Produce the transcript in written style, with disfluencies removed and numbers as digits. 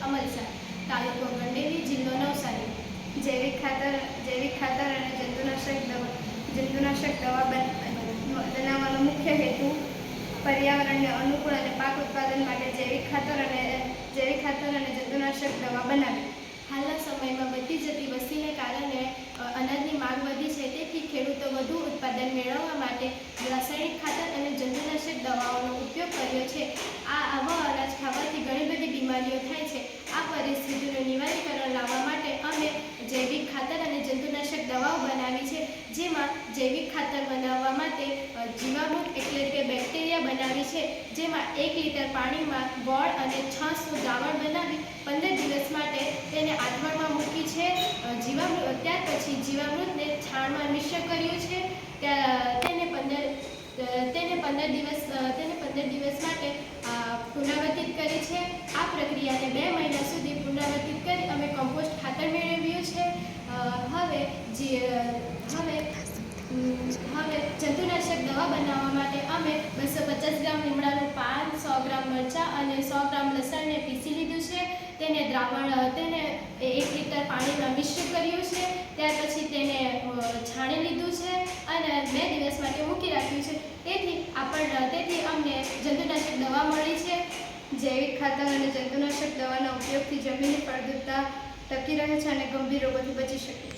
અમલસાડ, તાલુકો ગંડેલી, જિલ્લો નવસારી. જૈવિક ખાતર અને જંતુનાશક દવા બનાવવાનો મુખ્ય હેતુ પર્યાવરણને અનુકૂળ અને પાક ઉત્પાદન માટે જૈવિક ખાતર અને જંતુનાશક દવા બનાવી. હાલના સમયમાં વધતી જતી વસ્તીને કારણે અનાજની માંગ વધી છે, તેથી ખેડૂતો વધુ ઉત્પાદન મેળવવા માટે રાસાયણિક ખાતર અને જંતુનાશક દવાઓનો ઉપયોગ કર્યો છે. આવા અનાજ ખાવાથી ઘણી બધી બીમારીઓ થાય છે. આ પરિસ્થિતિનું નિવારીકરણ લાવવા માટે અમે જૈવિક ખાતર અને જંતુનાશક દવાઓ બનાવી છે, જેમાં જૈવિક ખાતર બનાવવા માટે જીવામૃત એટલે કે બેક્ટેરિયા બનાવી છે, જેમાં 1 લીટર પાણીમાં ગોળ અને છાશનું દ્રાવણ બનાવી 15 દિવસ માટે તેને આથવણમાં મૂકી છે. ત્યાર પછી જીવામૃતને છાણમાં મિશ્ર કર્યું છે. તેને 15 દિવસ માટે પુનરાવર્તિત કરી છે. આ પ્રક્રિયાને 2 મહિના સુધી પુનરાવર્તિત કરી અમે કમ્પોસ્ટ ખાતર મેળવ્યું છે. હવે જંતુનાશક દવા બનાવવા માટે અમે 250 ગ્રામ લીમડાનું પાન, 100 ગ્રામ મરચાં અને 100 ગ્રામ લસણને પીસી લીધું છે. તેને 1 લીટર પાણીમાં મિશ્ર કર્યું છે. ત્યાર પછી તેને છાણી લીધું છે અને 2 દિવસ માટે મૂકી રાખ્યું છે. તેથી અમને જંતુનાશક દવા મળી છે. જૈવિક ખાતર અને જંતુનાશક દવાના ઉપયોગથી જમીનની ફળદ્રુપતા ટકી રહે છે અને ગંભીર રોગોથી બચી શકે છે.